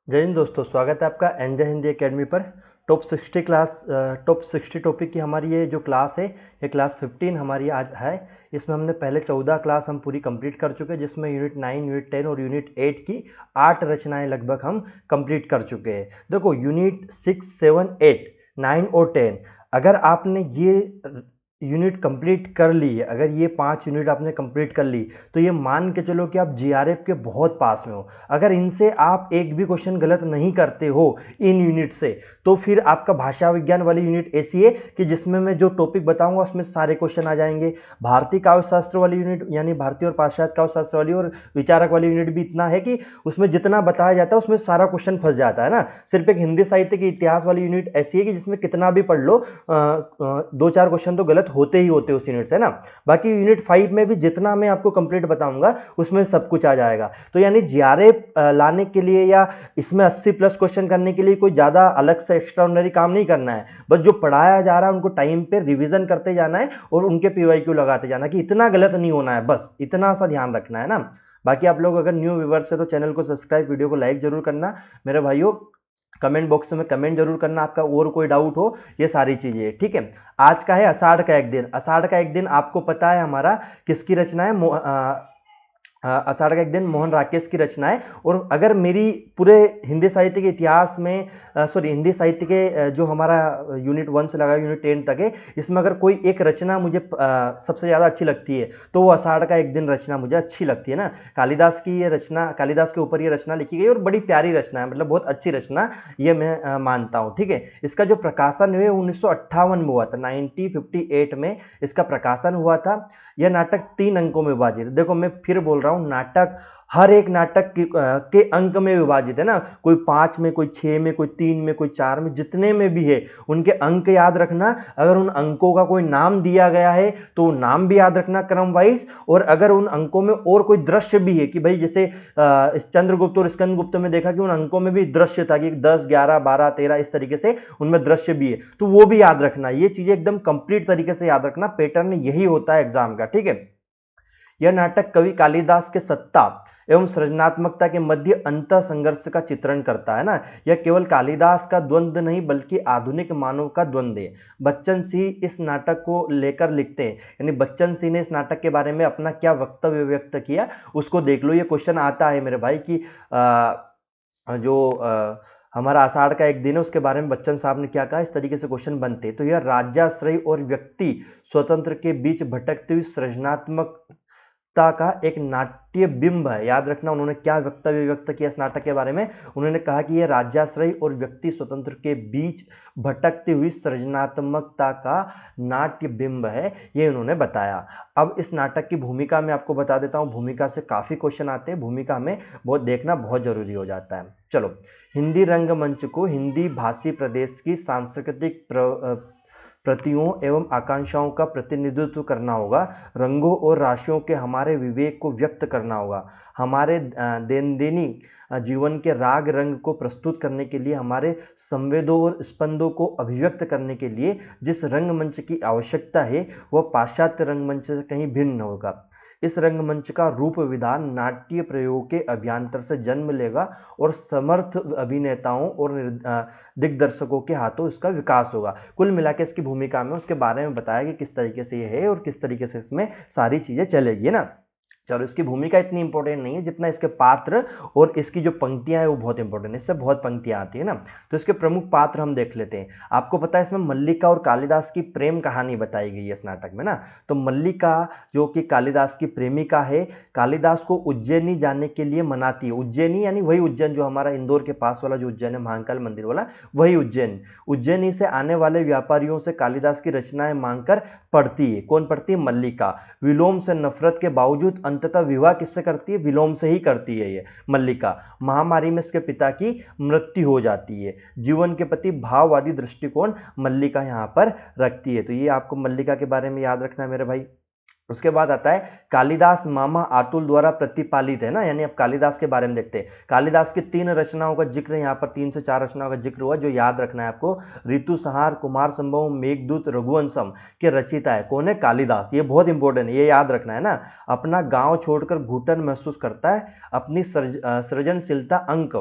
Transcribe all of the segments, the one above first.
जय हिंद दोस्तों, स्वागत है आपका एनजे हिंदी एकेडमी पर। टॉप 60 टॉपिक की हमारी ये जो क्लास है, ये क्लास 15 हमारी आज है। इसमें हमने पहले 14 क्लास हम पूरी कंप्लीट कर चुके हैं, जिसमें यूनिट 9, यूनिट 10 और यूनिट 8 की 8 रचनाएं लगभग हम कंप्लीट कर चुके हैं। देखो, यूनिट 6, 7, 8, 9 और 10, अगर आपने ये यूनिट कंप्लीट कर ली है, अगर ये 5 यूनिट आपने कंप्लीट कर ली, तो ये मान के चलो कि आप जीआरएफ के बहुत पास में हो। अगर इनसे आप एक भी क्वेश्चन गलत नहीं करते हो इन यूनिट से, तो फिर आपका भाषा विज्ञान वाली यूनिट ऐसी है कि जिसमें मैं जो टॉपिक बताऊंगा उसमें सारे क्वेश्चन आ जाएंगे। भारतीय काव्यशास्त्र वाली यूनिट यानी भारतीय और पाश्चात्य काव्यशास्त्र वाली और विचारक वाली यूनिट भी इतना है कि उसमें जितना बताया जाता है उसमें सारा क्वेश्चन फंस जाता है ना। सिर्फ एक हिंदी साहित्य के इतिहास वाली यूनिट ऐसी है कि जिसमें कितना भी पढ़ लो, 2-4 क्वेश्चन तो गलत होते ही होते उस यूनिट से ना। बाकी यूनिट 5 में भी जितना मैं आपको कंप्लीट बताऊंगा उसमें सब कुछ आ जाएगा। तो यानी जीआरएफ लाने के लिए या इसमें 80 प्लस क्वेश्चन करने के लिए कोई ज़्यादा अलग से एक्स्ट्राऑर्डिनरी काम नहीं करना है। बस जो पढ़ाया जा रहा है उनको टाइम पे रिवीजन करते जाना है और उनके पीवाईक्यू लगाते जाना कि इतना गलत नहीं होना है, बस इतना सा ध्यान रखना है ना। बाकी आप लोग अगर न्यू व्यूवर्स है तो चैनल को सब्सक्राइब, वीडियो को लाइक जरूर करना मेरे भाइयों। कमेंट बॉक्स में कमेंट जरूर करना आपका और कोई डाउट हो, ये सारी चीजें ठीक है। आज का है आषाढ़ का एक दिन। आषाढ़ का एक दिन आपको पता है हमारा किसकी रचना है? आषाढ़ का एक दिन मोहन राकेश की रचना है। और अगर मेरी पूरे हिंदी साहित्य के इतिहास में, सॉरी हिंदी साहित्य के जो हमारा यूनिट 1 से लगा यूनिट 10 तक है, इसमें अगर कोई एक रचना मुझे सबसे ज़्यादा अच्छी लगती है तो वो आषाढ़ का एक दिन रचना मुझे अच्छी लगती है ना। कालिदास की ये रचना, कालिदास के ऊपर ये रचना लिखी गई और बड़ी प्यारी रचना है, मतलब बहुत अच्छी रचना ये मैं मानता हूँ ठीक है। इसका जो प्रकाशन हुआ 1958 में हुआ था, 1958 में इसका प्रकाशन हुआ था। यह नाटक 3 अंकों में विभाजित है। देखो मैं फिर बोल रहा हूँ, नाटक हर एक नाटक के अंक में विभाजित है ना। कोई 5 में, कोई 6 में, कोई 3 में, कोई 4 में, जितने में भी है उनके अंक याद रखना। अगर उन अंकों का कोई नाम दिया गया है तो नाम भी याद रखना क्रम वाइज। और अगर उन अंकों में और कोई दृश्य भी है कि भाई जैसे इस चंद्रगुप्त और स्कंदगुप्त में देखा कि उन अंकों में भी दृश्य था कि 10, 11, 12, 13 इस तरीके से उनमें दृश्य भी है, तो वो भी याद रखना। ये चीजें एकदम कंप्लीट तरीके से याद रखना, पैटर्न यही होता है एग्जाम का ठीक है। यह नाटक कवि कालिदास के सत्ता एवं सृजनात्मकता के मध्य अंत संघर्ष का चित्रण करता है ना। यह केवल कालिदास का द्वंद्व नहीं बल्कि आधुनिक मानव का द्वंद्व है। बच्चन सिंह इस नाटक को लेकर लिखते हैं, यानी बच्चन सिंह ने इस नाटक के बारे में अपना क्या वक्तव्य व्यक्त किया उसको देख लो। ये क्वेश्चन आता है मेरे भाई कि हमारा आषाढ़ का एक दिन है उसके बारे में बच्चन साहब ने क्या कहा, इस तरीके से क्वेश्चन बनते। तो यह राज्याश्रय और व्यक्ति स्वतंत्र के बीच भटकती हुई सृजनात्मकता का एक नाट्य बिंब है। याद रखना उन्होंने क्या वक्तव्य व्यक्त किया इस नाटक के बारे में। उन्होंने कहा कि यह राज्याश्रय और व्यक्ति स्वतंत्र के बीच भटकती हुई सृजनात्मकता का नाट्य बिंब है, ये उन्होंने बताया। अब इस नाटक की भूमिका में आपको बता देता हूँ, भूमिका से काफी क्वेश्चन आते हैं, भूमिका में बहुत देखना बहुत जरूरी हो जाता है। चलो, हिंदी रंगमंच को हिंदी भाषी प्रदेश की सांस्कृतिक प्रतियों एवं आकांक्षाओं का प्रतिनिधित्व करना होगा। रंगों और राशियों के हमारे विवेक को व्यक्त करना होगा। हमारे दैनंदिनी जीवन के राग रंग को प्रस्तुत करने के लिए, हमारे संवेदों और स्पंदों को अभिव्यक्त करने के लिए जिस रंगमंच की आवश्यकता है वह पाश्चात्य रंगमंच से कहीं भिन्न होगा। इस रंगमंच का रूप विधान नाट्य प्रयोग के अभ्यंतर से जन्म लेगा और समर्थ अभिनेताओं और दिग्दर्शकों के हाथों इसका विकास होगा। कुल मिला के इसकी भूमिका में उसके बारे में बताया कि किस तरीके से ये है और किस तरीके से इसमें सारी चीजें चलेगी ना। चलो, इसकी भूमिका इतनी इंपॉर्टेंट नहीं है जितना इसके पात्र और इसकी जो पंक्तियां है वो बहुत इंपॉर्टेंट है, इससे बहुत पंक्तियां आती है ना। तो इसके प्रमुख पात्र हम देख लेते हैं। आपको पता है इसमें मल्लिका और कालिदास की प्रेम कहानी बताई गई है इस नाटक में ना। तो मल्लिका जो कि कालिदास की प्रेमिका है, कालिदास को उज्जैनी जाने के लिए मनाती है। उज्जैनी यानी वही उज्जैन जो हमारा इंदौर के पास वाला जो उज्जैन है, महाकाल मंदिर वाला, वही उज्जैन। उज्जैनी से आने वाले व्यापारियों से कालिदास की रचनाएं मांगकर पढ़ती है। कौन पढ़ती है? मल्लिका। विलोम से नफरत के बावजूद अंततः विवाह किससे करती है? विलोम से ही करती है ये मल्लिका। महामारी में इसके पिता की मृत्यु हो जाती है। जीवन के प्रति भाववादी दृष्टिकोण मल्लिका यहाँ पर रखती है। तो ये आपको मल्लिका के बारे में याद रखना है मेरे भाई। उसके बाद आता है कालिदास मामा आतुल द्वारा प्रतिपालित है ना, यानी अब कालिदास के बारे में देखते हैं। कालिदास की 3 रचनाओं का जिक्र यहाँ पर, 3 से 4 रचनाओं का जिक्र हुआ जो याद रखना है आपको। ऋतुसंहार, कुमार संभव, मेघदूत, रघुवंशम के रचयिता है कौन है? कालिदास। ये बहुत इंपॉर्टेंट है, ये याद रखना है ना। अपना गांव छोड़कर घुटन महसूस करता है, अपनी सृजनशीलता अंक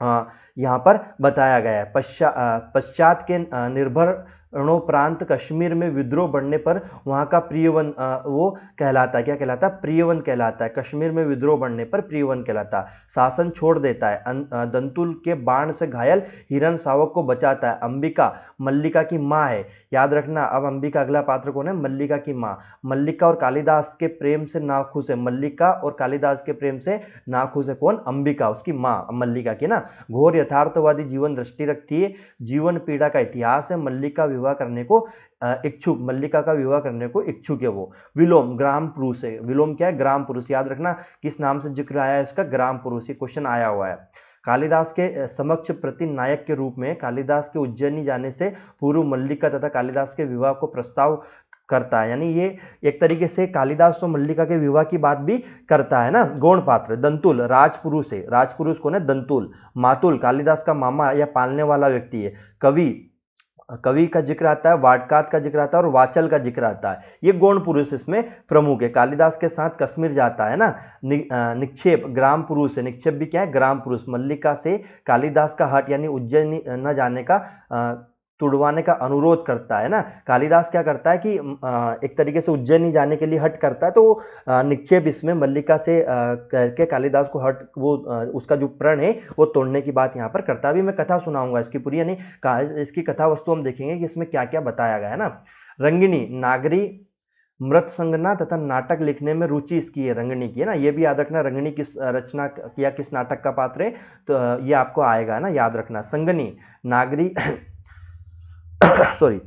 यहाँ पर बताया गया है। पश्चात के निर्भरणोपरांत कश्मीर में विद्रोह बढ़ने पर वहाँ का प्रियवन वो कहलाता है, क्या कहलाता है? प्रियवन कहलाता है। कश्मीर में विद्रोह बढ़ने पर प्रियवन कहलाता है। शासन छोड़ देता है। दंतुल के बाण से घायल हिरण शावक को बचाता है। अंबिका मल्लिका की माँ है, याद रखना। अब अंबिका अगला पात्र कौन है? मल्लिका की माँ। मल्लिका और कालिदास के प्रेम से नाखुश है। मल्लिका और कालिदास के प्रेम से नाखुश है कौन? अंबिका, उसकी माँ मल्लिका की ना। घोर यथार्थवादी जीवन दृष्टि रखती है। जीवन पीड़ा का इतिहास है। मल्लिका विवाह करने को इच्छुक, मल्लिका का विवाह करने को इच्छुक है वो। विलोम ग्राम पुरुष है। विलोम क्या है? ग्राम पुरुष। याद रखना किस नाम से जिक्र आया है इसका? ग्राम पुरुष। ये क्वेश्चन आया हुआ है। कालिदास के समक्ष प्रतिनायक के रूप में कालिदास के उज्जैनी जाने से पूर्व मल्लिका तथा कालिदास के विवाह को प्रस्ताव करता है। यानी ये एक तरीके से कालिदास तो मल्लिका के विवाह की बात भी करता है ना। गौण पात्र दंतुल राजपुरुष है। राजपुरुष कौन है? दंतुल। मातुल कालिदास का मामा या पालने वाला व्यक्ति है। कवि, कवि का जिक्र आता है, वाटकात का जिक्र आता है और वाचल का जिक्र आता है। ये गौण पुरुष इसमें प्रमुख है। कालिदास के साथ कश्मीर जाता है ना। निक्षेप ग्राम पुरुष है। निक्षेप भी क्या है? ग्राम पुरुष। मल्लिका से कालिदास का हट यानी उज्जैन न जाने का तुड़वाने का अनुरोध करता है ना। कालिदास क्या करता है कि एक तरीके से उज्जैनी जाने के लिए हट करता है, तो निक्षेप इसमें मल्लिका से करके कालिदास को हट वो उसका जो प्रण है वो तोड़ने की बात यहाँ पर करता है। अभी मैं कथा सुनाऊंगा इसकी पूरी, यानी इसकी कथा वस्तु हम देखेंगे कि इसमें क्या क्या बताया गया है ना। रंगिणी नागरी मृत संगना तथा नाटक लिखने में रुचि इसकी है, रंगिणी की है ना। ये भी याद रखना, रंगिणी किस रचना किया, किस नाटक का पात्र है, तो ये आपको आएगा ना, याद रखना। संगनी नागरी सॉरी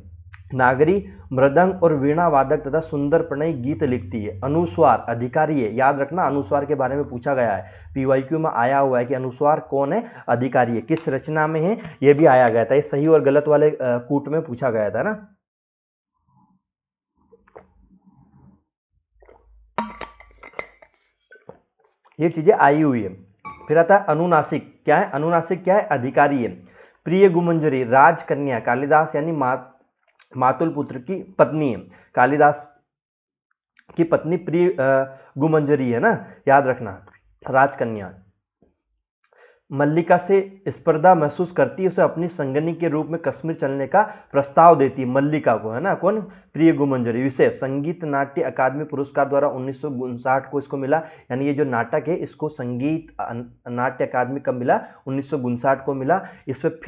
नागरी मृदंग और वीणा वादक तथा सुंदर प्रणय गीत लिखती है। अनुस्वार अधिकारी है, याद रखना अनुस्वार के बारे में पूछा गया है। पीवाईक्यू में आया हुआ है कि अनुस्वार कौन है? अधिकारी है। किस रचना में है? ये भी आया गया था। ये सही और गलत वाले कूट में पूछा गया था ना। ये चीजें आई हुई है। फिर आता है अनुनासिक। क्या है? अनुनासिक क्या है? अधिकारी है। प्रिय गुमंजरी राजकन्या कालिदास यानी मातुल पुत्र की पत्नी है। कालिदास की पत्नी प्रिय गुमंजरी है ना, याद रखना। राजकन्या मल्लिका से स्पर्धा महसूस करती है, उसे अपनी संगनी के रूप में कश्मीर चलने का प्रस्ताव देती है मल्लिका को, है ना। कौन? प्रिय गुमंजरी। विशेष संगीत नाट्य अकादमी पुरस्कार द्वारा 1959 को इसको मिला। यानी ये जो नाटक है इसको संगीत नाट्य अकादमी कब मिला? 1959 को मिला। इस पर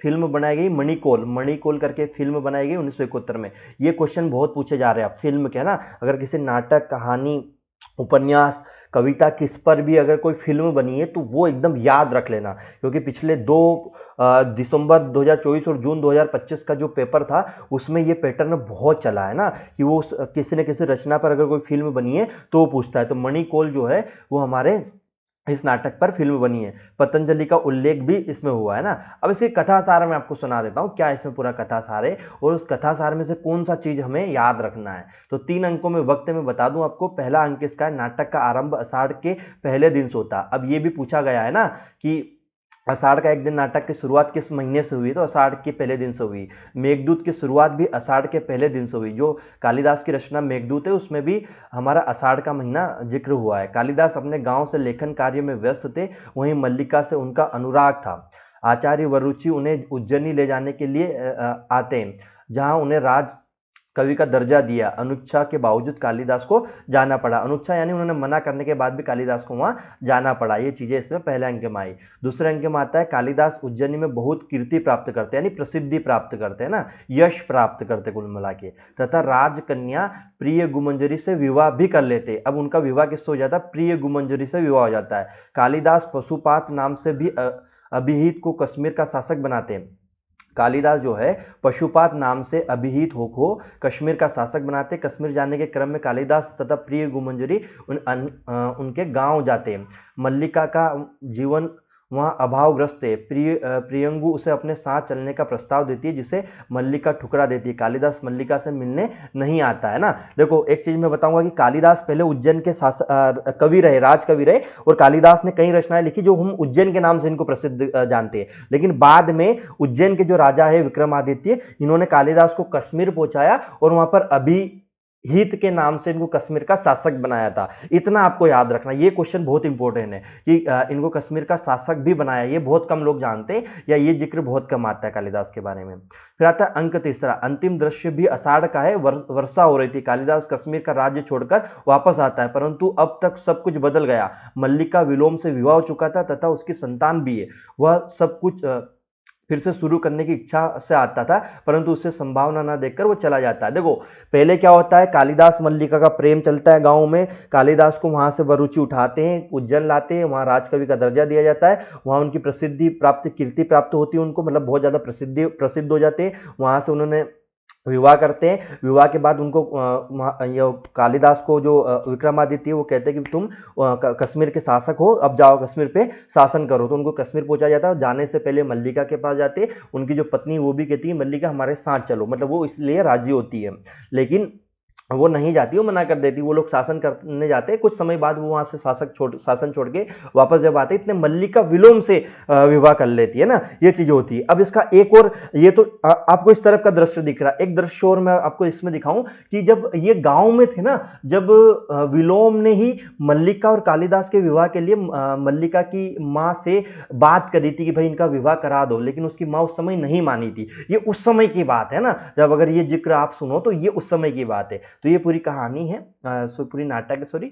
फिल्म बनाई गई मणिकोल, मणिकोल करके फिल्म बनाई गई 1971 में। ये क्वेश्चन बहुत पूछे जा रहे हैं फिल्म के, है ना। अगर किसी नाटक कहानी उपन्यास कविता किस पर भी अगर कोई फिल्म बनी है तो वो एकदम याद रख लेना, क्योंकि पिछले 2 दिसंबर 2024 और जून 2025 का जो पेपर था उसमें ये पैटर्न बहुत चला है ना, कि वो किसी न किसी रचना पर अगर कोई फिल्म बनी है तो वो पूछता है। तो मणिकोल जो है वो हमारे इस नाटक पर फिल्म बनी है। पतंजलि का उल्लेख भी इसमें हुआ है ना। अब इसके कथासार मैं आपको सुना देता हूँ, क्या इसमें पूरा कथासार है और उस कथासार में से कौन सा चीज हमें याद रखना है। तो 3 अंकों में वक्त में बता दूं आपको। पहला अंक इसका है, नाटक का आरंभ आषाढ़ के पहले दिन से होता। अब ये भी पूछा गया है ना कि आषाढ़ का एक दिन नाटक की शुरुआत किस महीने से हुई? तो आषाढ़ के पहले दिन से हुई। मेघदूत की शुरुआत भी आषाढ़ के पहले दिन से हुई। जो कालिदास की रचना मेघदूत है उसमें भी हमारा आषाढ़ का महीना जिक्र हुआ है। कालिदास अपने गांव से लेखन कार्य में व्यस्त थे, वहीं मल्लिका से उनका अनुराग था। आचार्य वरुचि उन्हें उज्जैनी ले जाने के लिए आते हैं, जहाँ उन्हें राज कवि का दर्जा दिया। अनुच्छा के बावजूद कालिदास को जाना पड़ा। अनुच्छा यानी उन्होंने मना करने के बाद भी कालिदास को वहाँ जाना पड़ा। ये चीज़ें इसमें पहले अंक में आई। दूसरे अंक में आता है, कालिदास उज्जैनी में बहुत कीर्ति प्राप्त करते हैं, यानी प्रसिद्धि प्राप्त करते हैं ना, यश प्राप्त करते कुल मिला के। तथा राजकन्या प्रिय गुमंजरी से विवाह भी कर लेते। अब उनका विवाह किससे हो जाता है? प्रिय गुमंजरी से विवाह हो जाता है। कालिदास पशुपात नाम से भी अभिहित को कश्मीर का शासक बनाते हैं। कालिदास जो है पशुपात नाम से अभिहित हो कश्मीर का शासक बनाते। कश्मीर जाने के क्रम में कालिदास तथा प्रिय गुमंजरी उनके गांव जाते हैं। मल्लिका का जीवन वहाँ अभावग्रस्त है। प्रियंगु उसे अपने साथ चलने का प्रस्ताव देती है, जिसे मल्लिका ठुकरा देती है। कालिदास मल्लिका से मिलने नहीं आता है ना। देखो एक चीज मैं बताऊंगा कि कालिदास पहले उज्जैन के कवि रहे, राजकवि रहे, और कालिदास ने कई रचनाएं लिखी जो हम उज्जैन के नाम से इनको प्रसिद्ध जानते हैं। लेकिन बाद में उज्जैन के जो राजा है विक्रमादित्य, इन्होंने कालिदास को कश्मीर पहुंचाया और वहां पर हित के नाम से इनको कश्मीर का शासक बनाया था। इतना आपको याद रखना, ये क्वेश्चन बहुत इंपॉर्टेंट है कि इनको कश्मीर का शासक भी बनाया, ये बहुत कम लोग जानते हैं या ये जिक्र बहुत कम आता है कालिदास के बारे में। फिर आता है अंक तीसरा, अंतिम दृश्य भी आषाढ़ का है, वर्षा हो रही थी, कालिदास कश्मीर का राज्य छोड़कर वापस आता है, परंतु अब तक सब कुछ बदल गया। मल्लिका विलोम से विवाह हो चुका था तथा उसकी संतान भी है। वह सब कुछ फिर से शुरू करने की इच्छा से आता था, परंतु उसे संभावना ना देखकर वो चला जाता है। देखो पहले क्या होता है, कालिदास मल्लिका का प्रेम चलता है गांव में, कालिदास को वहां से वरुचि उठाते हैं, उज्जैन लाते हैं, वहां राजकवि का दर्जा दिया जाता है, वहां उनकी प्रसिद्धि प्राप्त, कीर्ति प्राप्त होती है उनको, मतलब बहुत ज्यादा प्रसिद्ध हो जाते हैं। वहां से उन्होंने विवाह करते हैं। विवाह के बाद उनको कालिदास को जो विक्रमादित्य वो कहते हैं कि तुम कश्मीर के शासक हो, अब जाओ कश्मीर पे शासन करो, तो उनको कश्मीर पहुंचा जाता है। जाने से पहले मल्लिका के पास जाते, उनकी जो पत्नी वो भी कहती है मल्लिका हमारे साथ चलो, मतलब वो इसलिए राजी होती है, लेकिन वो नहीं जाती, वो मना कर देती। वो लोग शासन करने जाते हैं, कुछ समय बाद वो वहां से शासन छोड़ के वापस जब आते इतने मल्लिका विलोम से विवाह कर लेती है ना, ये चीज होती है। अब इसका एक और, ये तो आपको इस तरफ का दृश्य दिख रहा है, एक दृश्य और मैं आपको इसमें दिखाऊं कि जब ये गांव में थे ना, जब विलोम ने ही मल्लिका और कालिदास के विवाह के लिए मल्लिका की माँ से बात करी थी कि भाई इनका विवाह करा दो, लेकिन उसकी माँ उस समय नहीं मानी थी। ये उस समय की बात है ना, जब अगर ये जिक्र आप सुनो तो ये उस समय की बात है। तो ये पूरी कहानी है, पूरी नाटक है, सॉरी,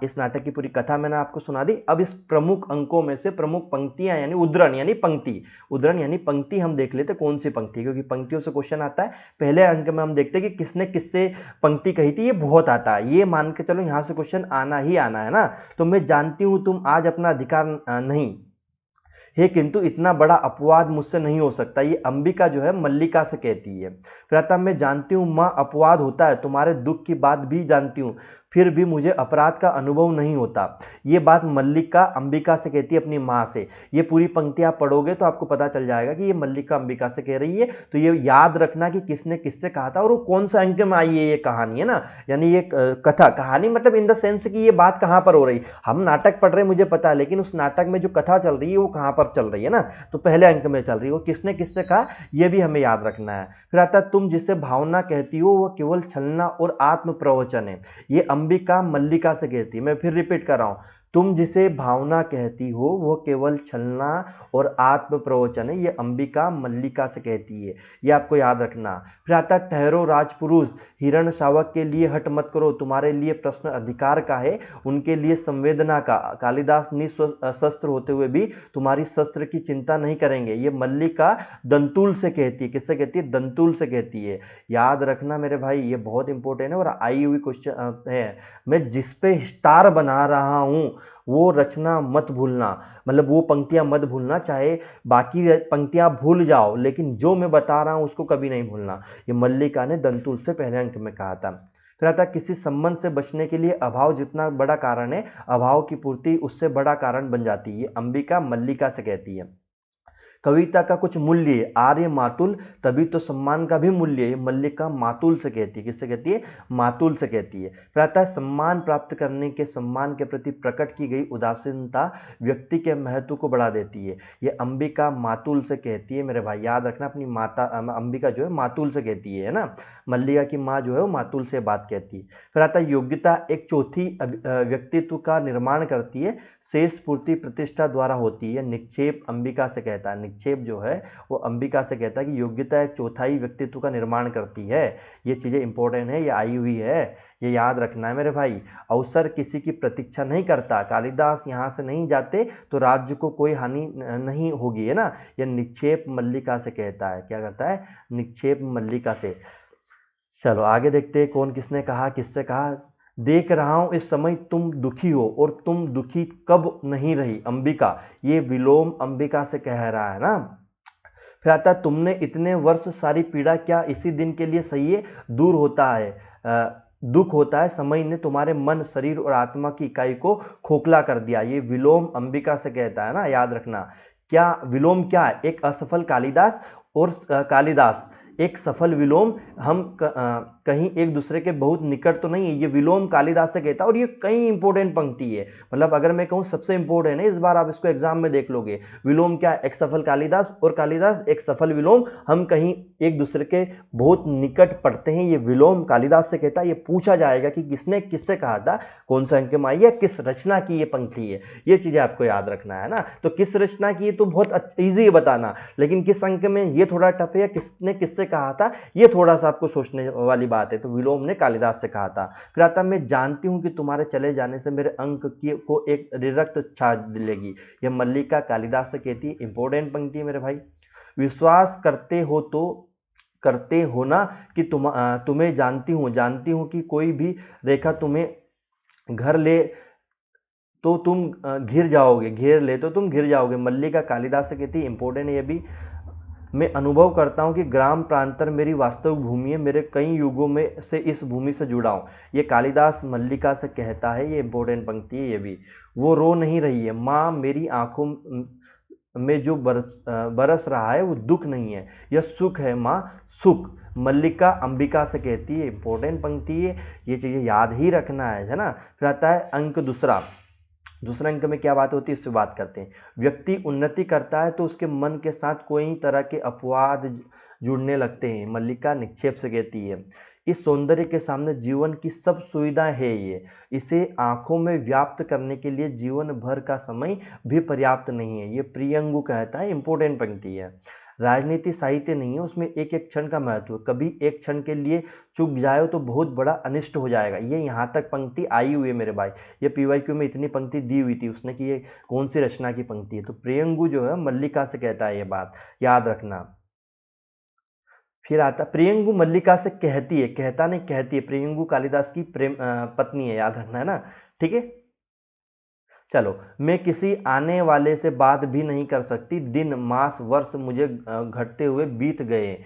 इस नाटक की पूरी कथा मैंने आपको सुना दी। अब इस प्रमुख अंकों में से प्रमुख पंक्तियां यानी उद्धरण यानी पंक्ति, उद्धरण यानी पंक्ति हम देख लेते कौन सी पंक्ति, क्योंकि पंक्तियों से क्वेश्चन आता है। पहले अंक में हम देखते हैं कि किसने किससे पंक्ति कही थी, ये बहुत आता है, ये मान के चलो यहां से क्वेश्चन आना ही आना है ना। तो मैं जानती हूं तुम आज अपना अधिकार नहीं है, किंतु इतना बड़ा अपवाद मुझसे नहीं हो सकता, ये अंबिका जो है मल्लिका से कहती है। फिर आता मैं जानती हूँ माँ अपवाद होता है, तुम्हारे दुख की बात भी जानती हूँ, फिर भी मुझे अपराध का अनुभव नहीं होता। ये बात मल्लिका अंबिका से कहती है अपनी माँ से। ये पूरी पंक्ति आप पढ़ोगे तो आपको पता चल जाएगा कि ये मल्लिका अंबिका से कह रही है। तो ये याद रखना कि किसने किससे कहा था और वो कौन सा अंक में आई है ये कहानी, है ना। यानी ये कथा, कहानी मतलब इन द सेंस कि ये बात कहाँ पर हो रही, हम नाटक पढ़ रहे हैं मुझे पता है, लेकिन उस नाटक में जो कथा चल रही है वो कहाँ पर चल रही है ना। तो पहले अंक में चल रही है वो किसने किससे कहा, ये भी हमें याद रखना है। फिर आता है तुम जिसे भावना कहती हो वह केवल छलना और आत्म प्रवचन है, ये अंबिका मल्लिका से कहती है। मैं फिर रिपीट कर रहा हूं, तुम जिसे भावना कहती हो वो केवल छलना और आत्म प्रवचन है, ये अंबिका मल्लिका से कहती है, ये आपको याद रखना। फिर आता ठहरो राजपुरुष, हिरण शावक के लिए हट मत करो, तुम्हारे लिए प्रश्न अधिकार का है, उनके लिए संवेदना का। कालिदास निशस्त्र होते हुए भी तुम्हारी शस्त्र की चिंता नहीं करेंगे, ये मल्लिका दंतुल से कहती है। किससे कहती है, दंतुल से कहती है। याद रखना मेरे भाई, ये बहुत इंपॉर्टेंट है और आई हुई क्वेश्चन है। मैं जिस पे स्टार बना रहा हूं वो रचना मत भूलना, मतलब वो पंक्तियां मत भूलना, चाहे बाकी पंक्तियां भूल जाओ, लेकिन जो मैं बता रहा हूं उसको कभी नहीं भूलना। ये मल्लिका ने दंतुल से पहले अंक में कहा था। फिर आता किसी संबंध से बचने के लिए अभाव जितना बड़ा कारण है, अभाव की पूर्ति उससे बड़ा कारण बन जाती है, ये अंबिका मल्लिका से कहती है। कविता का कुछ मूल्य है, आर्य मातुल तभी तो सम्मान का भी मूल्य है, मल्लिका मातुल से कहती है। किससे कहती है, मातुल से कहती है। फिर आता है सम्मान प्राप्त करने के, सम्मान के प्रति प्रकट की गई उदासीनता व्यक्ति के महत्व को बढ़ा देती है, ये अंबिका मातुल से कहती है। मेरे भाई याद रखना, अपनी माता अंबिका जो है मातुल से कहती है ना, मल्लिका की माँ जो है वो मातुल से बात कहती है। फिर आता है योग्यता एक चौथी व्यक्तित्व का निर्माण करती है, शेष पूर्ति प्रतिष्ठा द्वारा होती है, निक्षेप अंबिका से कहता है। निक्षेप जो है वो अंबिका से कहता है कि योग्यता एक चौथाई व्यक्तित्व का निर्माण करती है। ये चीजें इंपॉर्टेंट है, ये आई हुई है, ये याद रखना है मेरे भाई। अवसर किसी की प्रतीक्षा नहीं करता, कालिदास यहाँ से नहीं जाते तो राज्य को कोई हानि नहीं होगी, है ना। ये निक्षेप मल्लिका से कहता है, क्या करता है, निक्षेप मल्लिका से। चलो आगे देखते हैं कौन किसने कहा, किससे कहा। देख रहा हूं इस समय तुम दुखी हो और तुम दुखी कब नहीं रही, अंबिका, ये विलोम अंबिका से कह रहा है ना। फिर आता है तुमने इतने वर्ष सारी पीड़ा क्या इसी दिन के लिए सही है, दूर होता है दुख होता है, समय ने तुम्हारे मन शरीर और आत्मा की इकाई को खोखला कर दिया, ये विलोम अंबिका से कहता है ना, याद रखना। क्या विलोम क्या है, एक असफल कालिदास और कालिदास एक सफल विलोम। हम कहीं एक दूसरे के बहुत निकट तो नहीं है, ये विलोम कालिदास से कहता है और ये कई इंपॉर्टेंट पंक्ति है। मतलब अगर मैं कहूँ सबसे इंपॉर्टेंट है, इस बार आप इसको एग्जाम में देख लोगे। विलोम क्या, एक सफल कालिदास और कालिदास एक सफल विलोम, हम कहीं एक दूसरे के बहुत निकट पड़ते हैं, ये विलोम कालिदास से कहता है। ये पूछा जाएगा कि किसने किससे कहा था, कौन सा अंक में आई है, किस रचना की ये पंक्ति है, ये चीजें आपको याद रखना है ना। तो किस रचना की तो बहुत ईजी है बताना, लेकिन किस अंक में ये थोड़ा टफ है, या किसने किससे कहा था ये थोड़ा सा आपको सोचने वाली बात है। तो विलोम ने कालिदास से कहा था। फिर आता, मैं जानती हूं कि तुम्हारे चले जाने से मेरे अंक की को एक रिक्त छा दिलेगी, यह मल्लिका कालिदास से कहती है। इंपॉर्टेंट पंक्ति है मेरे भाई। विश्वास करते हो तो करते हो ना कि तुम्हें जानती हूं कि कोई भी रेखा तुम्हें घर ले तो तुम घिर जाओगे, घेर ले तो तुम घिर जाओगे, मल्लिका कालिदास से कहती है। इंपॉर्टेंट है ये भी। मैं अनुभव करता हूँ कि ग्राम प्रांतर मेरी वास्तविक भूमि है, मेरे कई युगों में से इस भूमि से जुड़ा हूँ, ये कालिदास मल्लिका से कहता है। ये इंपॉर्टेंट पंक्ति है ये भी। वो रो नहीं रही है माँ, मेरी आंखों में जो बरस रहा है वो दुख नहीं है, यह सुख है माँ, सुख। मल्लिका अंबिका से कहती है। इंपॉर्टेंट पंक्ति है, ये चीज़ें याद ही रखना है ना। फिर आता है अंक दूसरा। दूसरे अंक में क्या बात होती है, इससे बात करते हैं। व्यक्ति उन्नति करता है तो उसके मन के साथ कोई तरह के अपवाद जुड़ने लगते हैं, मल्लिका निक्षेप से कहती है। इस सौंदर्य के सामने जीवन की सब सुविधाएं है, ये इसे आंखों में व्याप्त करने के लिए जीवन भर का समय भी पर्याप्त नहीं है, ये प्रियंगु कहता है। इंपॉर्टेंट पंक्ति है। राजनीति साहित्य नहीं है, उसमें एक एक क्षण का महत्व है, कभी एक क्षण के लिए चूक जाए तो बहुत बड़ा अनिष्ट हो जाएगा। ये यहाँ तक पंक्ति आई हुई है मेरे भाई, ये पीवाईक्यू में इतनी पंक्ति दी हुई थी उसने कि ये कौन सी रचना की पंक्ति है। तो प्रियंगु जो है मल्लिका से कहता है, ये बात याद रखना। फिर आता, प्रियंगु मल्लिका से कहती है, कहता नहीं कहती है, प्रियंगु कालिदास की प्रेम पत्नी है, याद रखना है ना। ठीक है, चलो। मैं किसी आने वाले से बात भी नहीं कर सकती, दिन मास वर्ष मुझे घटते हुए बीत गए,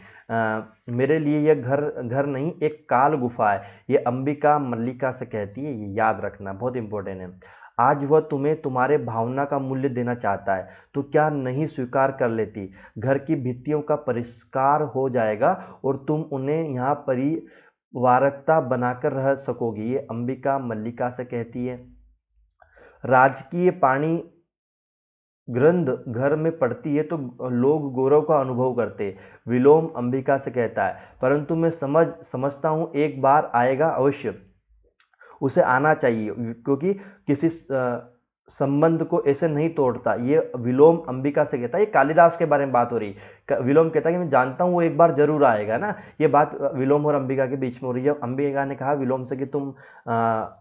मेरे लिए यह घर घर नहीं एक काल गुफा है, ये अंबिका मल्लिका से कहती है। ये याद रखना, बहुत इंपॉर्टेंट है। आज वह तुम्हें तुम्हारे भावना का मूल्य देना चाहता है, तो क्या नहीं स्वीकार कर लेती, घर की भित्तियों का परिष्कार हो जाएगा और तुम उन्हें यहाँ परिवारकता बनाकर रह सकोगी, ये अंबिका मल्लिका से कहती है। राजकीय पाणी ग्रंथ घर में पड़ती है तो लोग गौरव का अनुभव करते, विलोम अंबिका से कहता है। परंतु मैं समझता हूँ एक बार आएगा अवश्य, उसे आना चाहिए, क्योंकि किसी संबंध को ऐसे नहीं तोड़ता, ये विलोम अंबिका से कहता है। ये कालिदास के बारे में बात हो रही। विलोम कहता है कि मैं जानता हूँ वो एक बार जरूर आएगा ना। ये बात विलोम और अंबिका के बीच में हो रही है। अंबिका ने कहा विलोम से कि तुम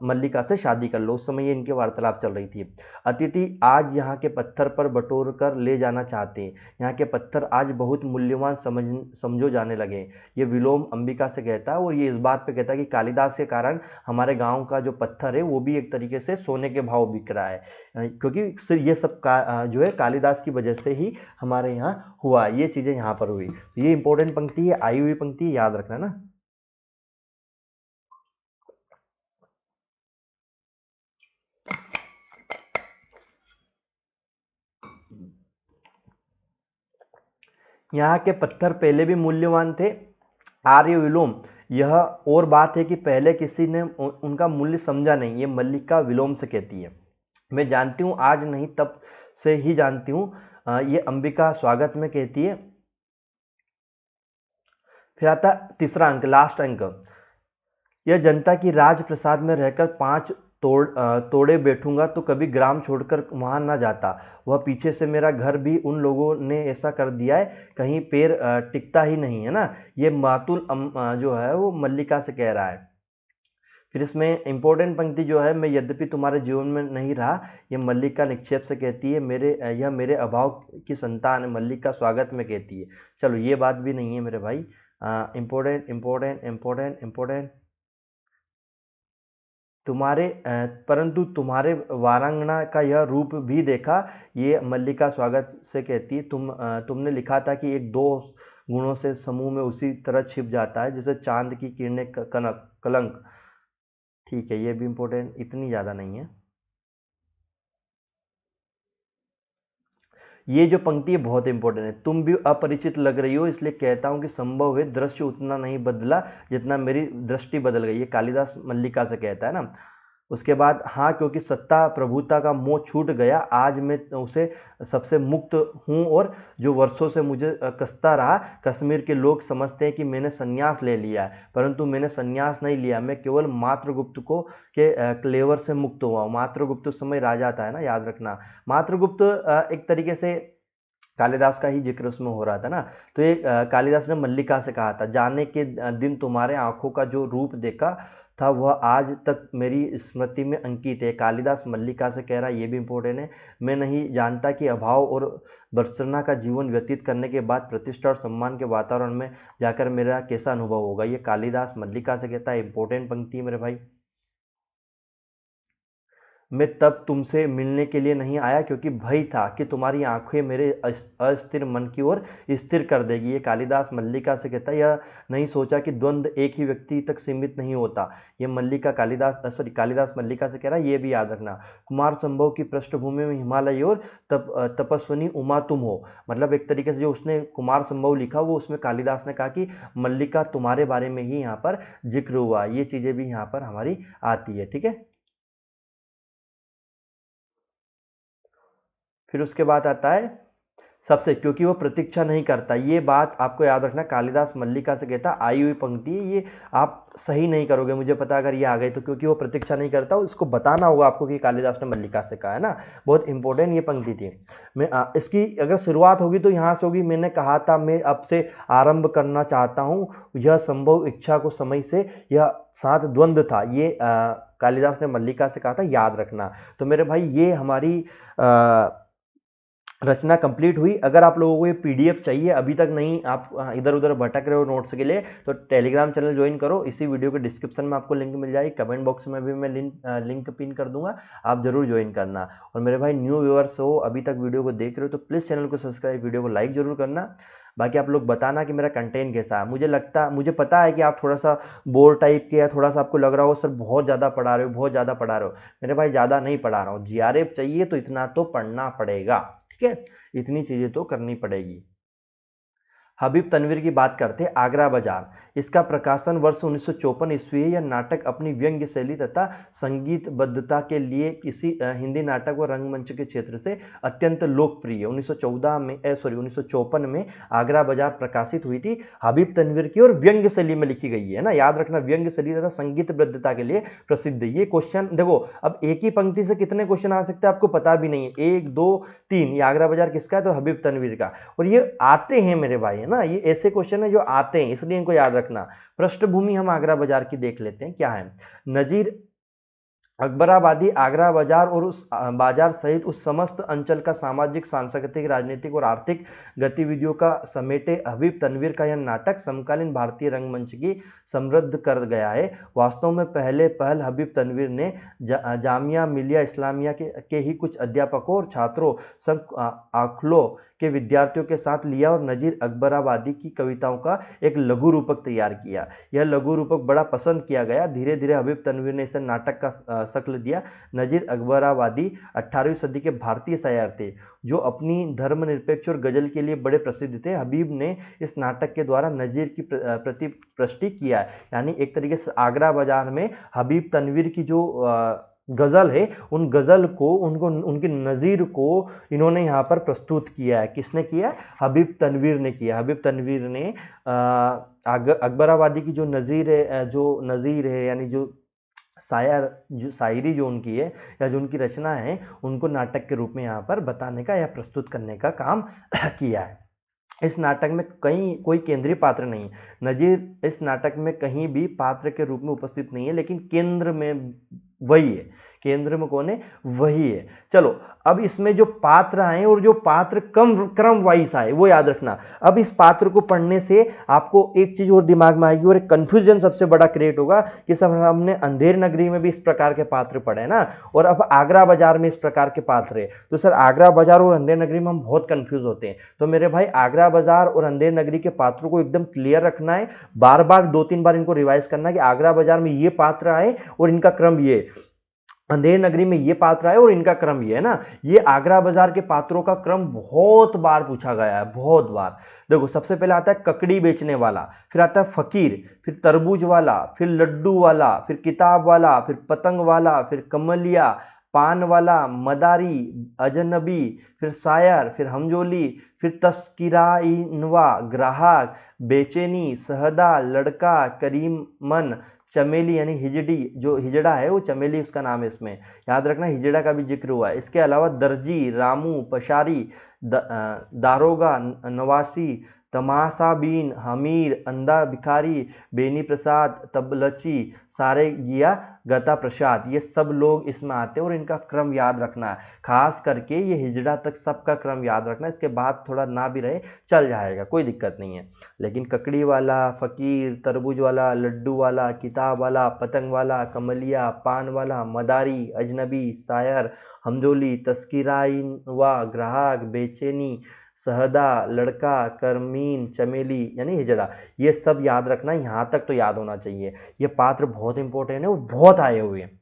मल्लिका से शादी कर लो, उस समय ये इनकी वार्तालाप चल रही थी। अतिथि आज यहाँ के पत्थर पर बटोर कर ले जाना चाहते हैं, यहाँ के पत्थर आज बहुत मूल्यवान समझो जाने लगे, ये विलोम अंबिका से कहता है। और ये इस बात पे कहता है कि कालिदास के कारण हमारे गांव का जो पत्थर है वो भी एक तरीके से सोने के भाव बिक रहा है, क्योंकि सिर्फ ये सब जो है कालिदास की वजह से ही हमारे यहाँ हुआ, ये चीज़ें यहाँ पर हुई। तो ये इंपॉर्टेंट पंक्ति है, आई हुई पंक्ति है, याद रखना ना। यहाँ के पत्थर पहले भी मूल्यवान थे, आर्य विलोम। यह और बात है कि पहले किसी ने उनका मूल्य समझा नहीं, ये मल्लिका विलोम से कहती है। मैं जानती हूँ आज नहीं तब से ही जानती हूँ, ये अंबिका स्वागत में कहती है। फिर आता तीसरा अंक, लास्ट अंक। यह जनता की राजप्रसाद में रहकर पांच तोड़े बैठूंगा तो कभी ग्राम छोड़कर वहां ना जाता, वह पीछे से मेरा घर भी उन लोगों ने ऐसा कर दिया है, कहीं पैर टिकता ही नहीं है ना। ये मातुल जो है वो मल्लिका से कह रहा है। फिर इसमें इंपॉर्टेंट पंक्ति जो है, मैं यद्यपि तुम्हारे जीवन में नहीं रहा, ये मल्लिका निक्षेप से कहती है। यह मेरे अभाव की संतान है, मल्लिका स्वागत में कहती है। चलो ये बात भी नहीं है मेरे भाई। इंपॉर्टेंट इंपॉर्टेंट इंपॉर्टेंट इंपॉर्टेंट, तुम्हारे परंतु तुम्हारे वारांगना का यह रूप भी देखा, ये मल्लिका स्वागत से कहती है। तुमने लिखा था कि एक दो गुणों से समूह में उसी तरह छिप जाता है जैसे चांद की किरणें कनक कलंक। ठीक है, ये भी इंपॉर्टेंट, इतनी ज़्यादा नहीं है। ये जो पंक्ति है बहुत इंपॉर्टेंट है। तुम भी अपरिचित लग रही हो इसलिए कहता हूँ कि संभव है दृश्य उतना नहीं बदला जितना मेरी दृष्टि बदल गई। ये कालिदास मल्लिका से कहता है ना। उसके बाद हाँ क्योंकि सत्ता प्रभुता का मोह छूट गया, आज मैं उसे सबसे मुक्त हूँ और जो वर्षों से मुझे कसता रहा। कश्मीर के लोग समझते हैं कि मैंने संन्यास ले लिया है, परंतु मैंने संन्यास नहीं लिया, मैं केवल मात्रगुप्त को के क्लेवर से मुक्त हुआ हूँ। मात्रगुप्त उस समय राजा था, है ना, याद रखना। मात्रगुप्त एक तरीके से कालिदास का ही जिक्र उसमें हो रहा था ना। तो ये कालिदास ने मल्लिका से कहा था, जाने के दिन तुम्हारे आंखों का जो रूप देखा था वह आज तक मेरी स्मृति में अंकित है। कालिदास मल्लिका से कह रहा है, ये भी इम्पोर्टेंट है। मैं नहीं जानता कि अभाव और भर्त्सना का जीवन व्यतीत करने के बाद प्रतिष्ठा और सम्मान के वातावरण में जाकर मेरा कैसा अनुभव होगा। ये कालिदास मल्लिका से कहता है, इंपॉर्टेंट पंक्ति है मेरे भाई। मैं तब तुमसे मिलने के लिए नहीं आया क्योंकि भय था कि तुम्हारी आंखें मेरे अस्थिर मन की ओर स्थिर कर देगी। ये कालिदास मल्लिका से कहता है। यह नहीं सोचा कि द्वंद्व एक ही व्यक्ति तक सीमित नहीं होता। ये मल्लिका कालिदास मल्लिका से कह रहा है, ये भी याद रखना। कुमार संभव की पृष्ठभूमि में हिमालय और तपस्विनी उमा तुम हो। मतलब एक तरीके से जो उसने कुमार संभव लिखा वो उसमें कालिदास ने कहा कि मल्लिका तुम्हारे बारे में ही यहाँ पर जिक्र हुआ। ये चीज़ें भी यहाँ पर हमारी आती है, ठीक है। फिर उसके बाद आता है सबसे, क्योंकि वो प्रतीक्षा नहीं करता। ये बात आपको याद रखना, कालिदास मल्लिका से कहता आई हुई पंक्ति है, ये आप सही नहीं करोगे मुझे पता अगर ये आ गई तो, क्योंकि वो प्रतीक्षा नहीं करता। इसको बताना होगा आपको कि कालिदास ने मल्लिका से कहा है ना। बहुत इंपॉर्टेंट ये पंक्ति थी। मैं इसकी अगर शुरुआत होगी तो यहाँ से होगी, मैंने कहा था मैं अब से आरंभ करना चाहता हूँ, यह संभव इच्छा को समय से यह साथ द्वंद्व था। ये कालिदास ने मल्लिका से कहा था, याद रखना। तो मेरे भाई ये हमारी रचना कंप्लीट हुई। अगर आप लोगों को ये पीडीएफ चाहिए, अभी तक नहीं, आप इधर उधर भटक रहे हो नोट्स के लिए, तो टेलीग्राम चैनल ज्वाइन करो। इसी वीडियो के डिस्क्रिप्शन में आपको लिंक मिल जाएगी, कमेंट बॉक्स में भी मैं लिंक पिन कर दूंगा, आप जरूर ज्वाइन करना। और मेरे भाई न्यू व्यूअर्स हो, अभी तक वीडियो को देख रहे हो तो प्लीज़ चैनल को सब्सक्राइब, वीडियो को लाइक जरूर करना। बाकी आप लोग बताना कि मेरा कंटेंट कैसा है। मुझे पता है कि आप थोड़ा सा बोर टाइप के, या थोड़ा सा आपको लग रहा हो सर बहुत ज़्यादा पढ़ा रहे हो, बहुत ज़्यादा पढ़ा रहे हो। मेरे भाई ज़्यादा नहीं पढ़ा रहा हूँ, जीआरएफ चाहिए तो इतना तो पढ़ना पड़ेगा, ठीक है, इतनी चीज़ें तो करनी पड़ेगी। हबीब तनवीर की बात करते हैं, आगरा बाजार। इसका प्रकाशन वर्ष 1954 ईस्वी है। यह नाटक अपनी व्यंग्य शैली तथा संगीतबद्धता के लिए किसी हिंदी नाटक व रंगमंच के क्षेत्र से अत्यंत लोकप्रिय है। 1954 में आगरा बाजार प्रकाशित हुई थी, हबीब तनवीर की, और व्यंग्य शैली में लिखी गई है ना, याद रखना, व्यंग्य शैली तथा संगीतबद्धता के लिए प्रसिद्ध है। ये क्वेश्चन देखो, अब एक ही पंक्ति से कितने क्वेश्चन आ सकते हैं आपको पता भी नहीं है, 1 2 3। ये आगरा बाजार किसका है, तो हबीब तनवीर का। और ये आते हैं मेरे भाई, है ना, ये ऐसे क्वेश्चन है जो आते हैं, इसलिए इनको याद रखना। पृष्ठभूमि हम आगरा बाजार की देख लेते हैं क्या है। नजीर अकबराबादी आगरा बाजार और उस बाजार सहित उस समस्त अंचल का सामाजिक, सांस्कृतिक, राजनीतिक और आर्थिक गतिविधियों का समेटे हबीब तनवीर का यह नाटक समकालीन भारतीय रंगमंच की समृद्ध कर गया है। वास्तव में पहले पहल हबीब तनवीर ने जामिया मिलिया इस्लामिया के ही कुछ अध्यापकों और छात्रों संग आखलो के विद्यार्थियों के साथ लिया और नजीर अकबराबादी की कविताओं का एक लघु रूपक तैयार किया। यह लघु रूपक बड़ा पसंद किया गया। धीरे धीरे हबीब तनवीर ने इसे नाटक का शक्ल दिया। नजीर अकबराबादी 18वीं सदी के भारतीय शायर थे जो अपनी धर्मनिरपेक्ष और गजल के लिए बड़े प्रसिद्ध थे। हबीब ने इस नाटक के द्वारा नजीर की प्रतिपुष्टि किया है। यानी एक तरीके से आगरा बाजार में हबीब तनवीर की जो गज़ल है, उन गज़ल को, उनकी नज़ीर को इन्होंने यहाँ पर प्रस्तुत किया है। किसने किया? हबीब तनवीर ने किया। हबीब तनवीर ने अकबराबादी की जो नज़ीर है यानी जो शायरी जो उनकी है या जो उनकी रचना है, उनको नाटक के रूप में यहाँ पर बताने का या प्रस्तुत करने का काम किया है। इस नाटक में कोई केंद्रीय पात्र नहीं है। नजीर इस नाटक में कहीं भी पात्र के रूप में उपस्थित नहीं है, लेकिन केंद्र में वही है। केंद्र में कौन है? वही है। चलो, अब इसमें जो पात्र आए और जो पात्र क्रम वाइज आए वो याद रखना। अब इस पात्र को पढ़ने से आपको एक चीज और दिमाग में आएगी और एक कंफ्यूजन सबसे बड़ा क्रिएट होगा कि सब हमने अंधेर नगरी में भी इस प्रकार के पात्र पढ़े ना, और अब आगरा बाजार में इस प्रकार के पात्र है, तो सर आगरा बाजार और अंधेर नगरी में हम बहुत कंफ्यूज होते हैं। तो मेरे भाई आगरा बाजार और अंधेर नगरी के पात्रों को एकदम क्लियर रखना है। बार बार 2-3 बार इनको रिवाइज करना है कि आगरा बाजार में ये पात्र आए और इनका क्रम ये। अंधेर नगरी में ये पात्र आए और इनका क्रम ये है ना। ये आगरा बाजार के पात्रों का क्रम बहुत बार पूछा गया है, बहुत बार। देखो सबसे पहले आता है ककड़ी बेचने वाला, फिर आता है फकीर, फिर तरबूज वाला, फिर लड्डू वाला, फिर किताब वाला, फिर पतंग वाला, फिर कमलिया, पान वाला, मदारी, अजनबी, फिर शायर, फिर हमजोली, फिर तस्किराइनवा, ग्राहक, बेचैनी, सहदा, लड़का, करीमन, चमेली यानी हिजड़ी, जो हिजड़ा है वो चमेली उसका नाम है इसमें, याद रखना हिजड़ा का भी जिक्र हुआ है। इसके अलावा दर्जी, रामू, पशारी, दारोगा, नवासी, तमाशाबीन, हमीर, अंधा भिखारी, बेनी प्रसाद, तबलची, सारे गिया, गता प्रसाद, ये सब लोग इसमें आते हैं और इनका क्रम याद रखना है। खास करके ये हिजड़ा तक सबका क्रम याद रखना है, इसके बाद थोड़ा ना भी रहे चल जाएगा, कोई दिक्कत नहीं है। लेकिन ककड़ी वाला, फकीर, तरबूज वाला, लड्डू वाला, किताब वाला, पतंग वाला, कमलिया, पान वाला, मदारी, अजनबी, शायर, हमदोली, तस्किराइन व ग्राहक, बेचैनी, सहदा, लड़का, करमीन, चमेली यानी हिजड़ा, ये सब याद रखना। यहाँ तक तो याद होना चाहिए। ये पात्र बहुत इंपॉर्टेंट है और बहुत आए हुए हैं।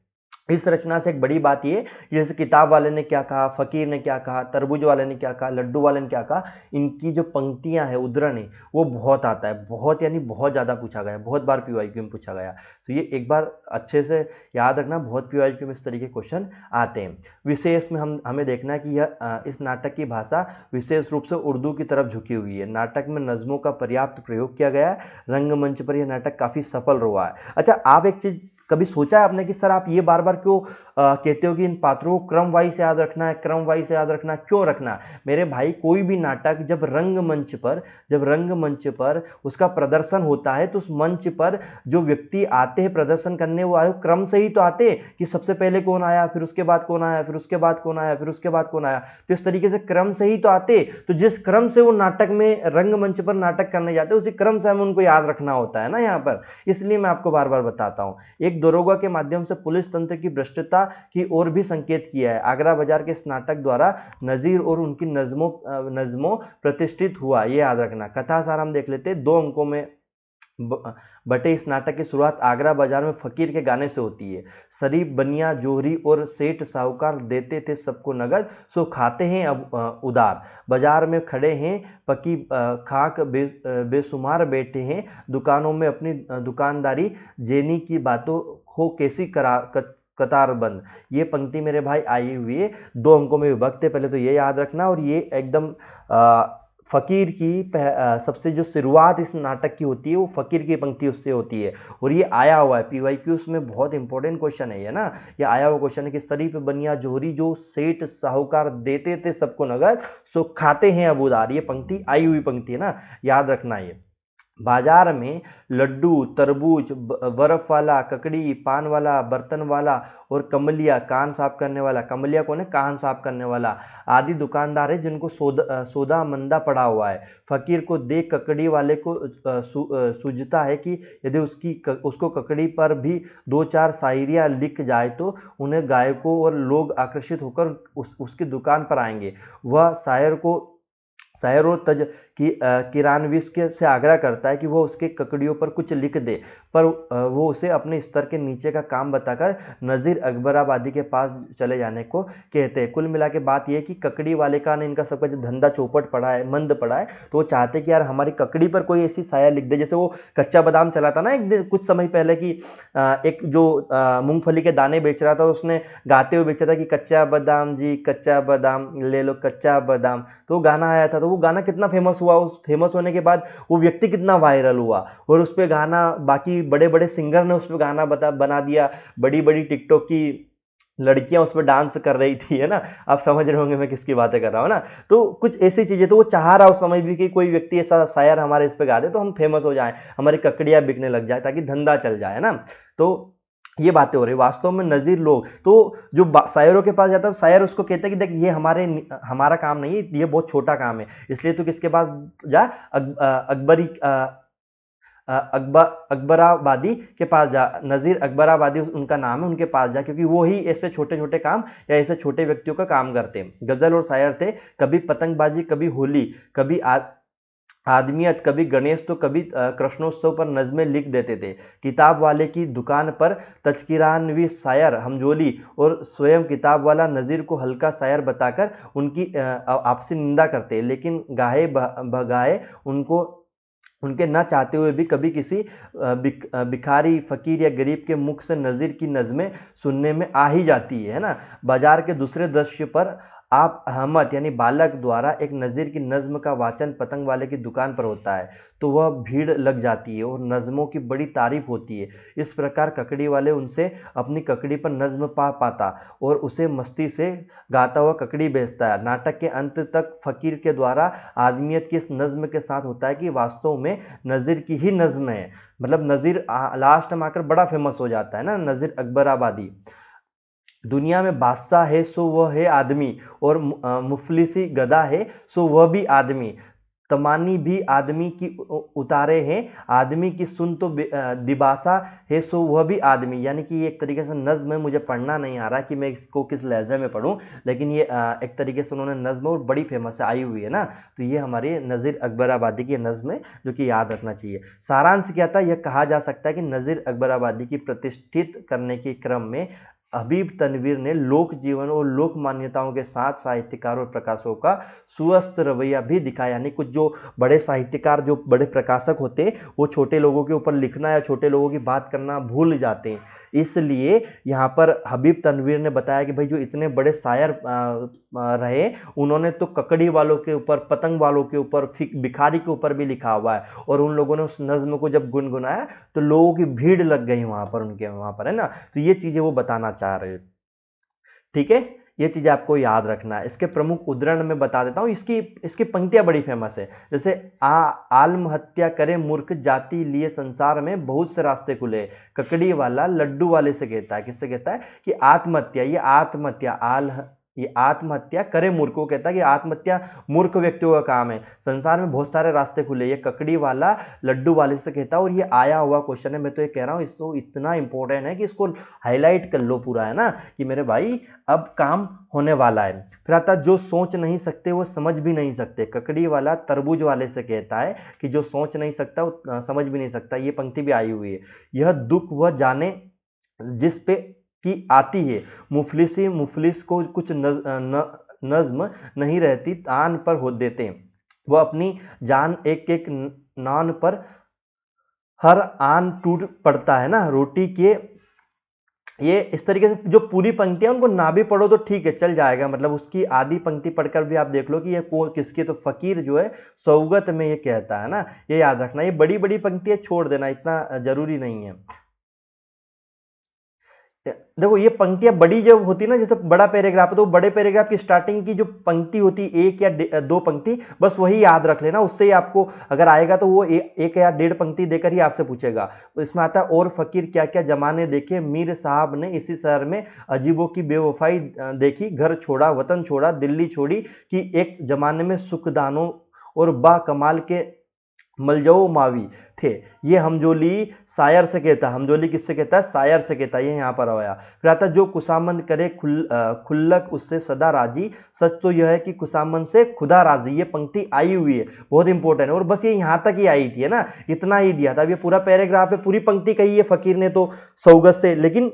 इस रचना से एक बड़ी बात ये, जैसे किताब वाले ने क्या कहा, फकीर ने क्या कहा, तरबूज वाले ने क्या कहा, लड्डू वाले ने क्या कहा, इनकी जो पंक्तियां हैं, उद्धरण है, वो बहुत आता है, बहुत यानी बहुत ज़्यादा पूछा गया है, बहुत बार पीवाईक्यू में पूछा गया। तो ये एक बार अच्छे से याद रखना, बहुत पीवाईक्यू में इस तरीके के क्वेश्चन आते हैं। विशेष में हमें देखना है कि यह इस नाटक की भाषा विशेष रूप से उर्दू की तरफ झुकी हुई है। नाटक में नज़्मों का पर्याप्त प्रयोग किया गया है। रंगमंच पर यह नाटक काफ़ी सफल रहा है। अच्छा, आप एक चीज़ कभी सोचा है आपने कि सर आप ये बार बार क्यों कहते हो कि इन पात्रों को क्रम वाइज याद रखना है, क्रम वाइज याद रखना, क्यों रखना है? मेरे भाई, कोई भी नाटक जब रंगमंच पर उसका प्रदर्शन होता है तो उस मंच पर जो व्यक्ति आते हैं प्रदर्शन करने, वो आए क्रम से ही तो आते हैं कि सबसे पहले कौन आया, फिर उसके बाद कौन आया, फिर उसके बाद कौन आया, फिर उसके बाद कौन आया। तो इस तरीके से क्रम से ही तो आते। तो जिस क्रम से वो नाटक में रंगमंच पर नाटक करने जाते हैं, उसी क्रम से हमें उनको याद रखना होता है ना यहाँ पर। इसलिए मैं आपको बार बार बताता हूँ। एक दरोगा के माध्यम से पुलिस तंत्र की भ्रष्टता की ओर भी संकेत किया है। आगरा बाजार के इस नाटक द्वारा नजीर और उनकी नज्मों प्रतिष्ठित हुआ, ये याद रखना। कथा सार हम देख लेते हैं, 2 अंकों में बटे इस नाटक की शुरुआत आगरा बाजार में फकीर के गाने से होती है। शरीफ, बनिया, जोहरी और सेठ साहूकार देते थे सबको नगद, सो खाते हैं अब उधार। बाजार में खड़े हैं पकी खाक बेशुमार बैठे हैं, दुकानों में अपनी दुकानदारी, जेनी की बातों हो कैसी कतार बंद। ये पंक्ति मेरे भाई आई हुई है, 2 अंकों में विभक्त है, पहले तो ये याद रखना। और ये एकदम फकीर की सबसे जो शुरुआत इस नाटक की होती है, वो फकीर की पंक्ति उससे होती है। और ये आया हुआ है पीवाईक्यूज में, बहुत इंपॉर्टेंट क्वेश्चन है ये ना। ये आया हुआ क्वेश्चन है कि शरीफ, बनिया, जोहरी जो सेठ साहूकार देते थे सबको नगद, सो खाते हैं अब उधार। ये पंक्ति आई हुई पंक्ति है ना, याद रखना। ये बाजार में लड्डू, तरबूज, बर्फ वाला, ककड़ी, पान वाला, बर्तन वाला और कमलिया, कान साफ करने वाला, कमलिया कौन है, कान साफ करने वाला, आदि दुकानदार है जिनको सौदा मंदा पड़ा हुआ है। फकीर को देख ककड़ी वाले को सूझता है कि यदि उसको ककड़ी पर भी 2-4 शायरियाँ लिख जाए तो उन्हें गायकों और लोग आकर्षित होकर उसकी दुकान पर आएंगे। वह शायर और तज की किरानविस के से आग्रह करता है कि वो उसके ककड़ियों पर कुछ लिख दे, पर वो उसे अपने स्तर के नीचे का काम बताकर नज़ीर अकबराबादी के पास चले जाने को कहते हैं। कुल मिला के बात ये है कि ककड़ी वाले का ने इनका सबका जो धंधा चौपट पड़ा है, मंद पड़ा है, तो वो चाहते कि यार हमारी ककड़ी पर कोई ऐसी शायरी लिख दे। जैसे वो कच्चा बादाम चला था ना एक दिन कुछ समय पहले, कि एक जो मूंगफली के दाने बेच रहा था, उसने गाते हुए बेचा था कि कच्चा बादाम जी, कच्चा बादाम ले लो, कच्चा बादाम। तो गाना आया था, तो वो गाना कितना फेमस हुआ, उस फेमस होने के बाद वो व्यक्ति कितना वायरल हुआ, और उस पर गाना बाकी बड़े बड़े सिंगर ने उस पर गाना बना दिया, बड़ी बड़ी टिकटॉक की लड़कियां उस पर डांस कर रही थी, है ना। आप समझ रहे होंगे मैं किसकी बातें कर रहा हूँ ना। तो कुछ ऐसी चीज़ें, तो वो चाह रहा उस समय भी कि कोई व्यक्ति ऐसा शायर हमारे इस पे गा दे तो हम फेमस हो जाएं, हमारी ककड़ियाँ बिकने लग जाए, ताकि धंधा चल जाए ना। तो ये बातें हो रही। वास्तव में नज़ीर लोग तो जो शायरों के पास जाता है, शायर उसको कहता है कि देख ये हमारा काम नहीं है, ये बहुत छोटा काम है, इसलिए तू किसके पास जा, अकबरी अकबराबादी के पास जा। नज़ीर अकबराबादी उनका नाम है, उनके पास जा, क्योंकि वो ही ऐसे छोटे छोटे काम या ऐसे छोटे व्यक्तियों का काम करते हैं। गज़ल और शायर थे, कभी पतंगबाजी, कभी होली, कभी आदमियत, कभी गणेश तो कभी कृष्णोत्सव पर नज़में लिख देते थे। किताब वाले की दुकान पर तज़किरानवी शायर हमजोली और स्वयं किताब वाला नज़ीर को हल्का शायर बताकर उनकी आपसी निंदा करते, लेकिन गाहे बगाए उनको उनके ना चाहते हुए भी कभी किसी भिखारी फ़कीर या गरीब के मुख से नज़ीर की नज़में सुनने में आ ही जाती है ना। बाजार के दूसरे दृश्य पर आप अहमद यानी बालक द्वारा एक नज़ीर की नज़्म का वाचन पतंग वाले की दुकान पर होता है तो वह भीड़ लग जाती है और नज़मों की बड़ी तारीफ होती है। इस प्रकार ककड़ी वाले उनसे अपनी ककड़ी पर नज़्म पा पाता और उसे मस्ती से गाता हुआ ककड़ी बेचता है। नाटक के अंत तक फ़कीर के द्वारा आदमियत की इस नज़्म के साथ होता है कि वास्तव में नज़ीर की ही नज़्म है। मतलब नज़ीर लास्ट में आकर बड़ा फेमस हो जाता है ना, नज़ीर अकबराबादी। दुनिया में बादशाह है सो वह है आदमी और मुफलिसी गधा है सो वह भी आदमी। तमानी भी आदमी की उतारे हैं, आदमी की सुन तो दिबासा है सो वह भी आदमी। यानी कि ये एक तरीके से नज़्म है, मुझे पढ़ना नहीं आ रहा कि मैं इसको किस लहजे में पढ़ूं, लेकिन ये एक तरीके से उन्होंने नज़्म और बड़ी फेमस है, आई हुई है ना। तो ये हमारी नज़ीर अकबराबादी की नज़्म है जो कि याद रखना चाहिए। सारांश क्या था, यह कहा जा सकता है कि नज़ीर अकबराबादी की प्रतिष्ठित करने के क्रम में हबीब तनवीर ने लोक जीवन और लोक मान्यताओं के साथ साहित्यकारों और प्रकाशकों का सुअस्त रवैया भी दिखाया। यानी कुछ जो बड़े साहित्यकार, जो बड़े प्रकाशक होते हैं, वो छोटे लोगों के ऊपर लिखना या छोटे लोगों की बात करना भूल जाते हैं। इसलिए यहाँ पर हबीब तनवीर ने बताया कि भाई जो इतने बड़े शायर रहे, उन्होंने तो ककड़ी वालों के ऊपर, पतंग वालों के ऊपर, भिखारी के ऊपर भी लिखा हुआ है और उन लोगों ने उस नज़्म को जब गुनगुनाया तो लोगों की भीड़ लग गई वहाँ पर, उनके वहाँ पर, है ना। तो ये चीज़ें वो बताना चाह रहे हैं। ठीक है, ये चीज़ आपको याद रखना है। इसके प्रमुख उदाहरण मैं बता देता हूँ। इसकी इसकी पंक्तियाँ बड़ी फेमस है। जैसे आलम हत्या करे मूर्ख जाति लिए संसार में बहुत से रास्ते खुले। ककड़ी वाला लड्डू वाले से कहता है, किससे कहता है कि आत्महत्या, ये आत्महत्या ये आत्महत्या करे मूर्ख को कहता है कि आत्महत्या मूर्ख व्यक्तियों का काम है, संसार में बहुत सारे रास्ते खुले। ये ककड़ी वाला लड्डू वाले से कहता है और ये आया हुआ क्वेश्चन है। मैं तो ये कह रहा हूँ, इसको इतना इंपॉर्टेंट है कि इसको हाईलाइट कर लो पूरा, है ना, कि मेरे भाई अब काम होने वाला है। फिर आता जो सोच नहीं सकते वो समझ भी नहीं सकते। ककड़ी वाला तरबूज वाले से कहता है कि जो सोच नहीं सकता वो समझ भी नहीं सकता। ये पंक्ति भी आई हुई है। यह दुख वह जाने जिस पे की आती है, मुफलिसी मुफलिस को कुछ नज़्म नहीं रहती, तान पर हो देते हैं। वह अपनी जान एक एक नान पर हर आन टूट पड़ता है ना, रोटी के। ये इस तरीके से जो पूरी पंक्तियां उनको ना भी पढ़ो तो ठीक है, चल जाएगा। मतलब उसकी आधी पंक्ति पढ़कर भी आप देख लो कि ये किसकी, तो फकीर जो है सौगत में ये कहता है ना, ये याद रखना। ये बड़ी बड़ी पंक्तियां छोड़ देना, इतना जरूरी नहीं है। देखो ये पंक्तियां बड़ी जब होती है ना, जैसे बड़ा पैराग्राफ है तो बड़े पैराग्राफ की स्टार्टिंग की जो पंक्ति होती है, एक या दो पंक्ति, बस वही याद रख लेना। उससे ही आपको अगर आएगा तो वो एक या डेढ़ पंक्ति देकर ही आपसे पूछेगा। तो इसमें आता है और फकीर क्या क्या जमाने देखे, मीर साहब ने इसी शहर में अजीबों की बेवफाई देखी, घर छोड़ा वतन छोड़ा दिल्ली छोड़ी, कि एक जमाने में सुखदानों और बा कमाल के मलजो मावी थे। ये हमजोली शायर से कहता है। हमजोली किससे कहता है? शायर से कहता है। ये यहाँ पर आया। फिर आता है जो खुशामंद करे खुल्लक उससे सदा राजी, सच तो यह है कि खुशामंद से खुदा राजी। ये पंक्ति आई हुई है, बहुत इंपॉर्टेंट है। और बस ये यहाँ तक ही आई थी, है ना, इतना ही दिया था। अब ये पूरा पैराग्राफ है, पूरी पंक्ति कही है फकीर ने तो सौगत से, लेकिन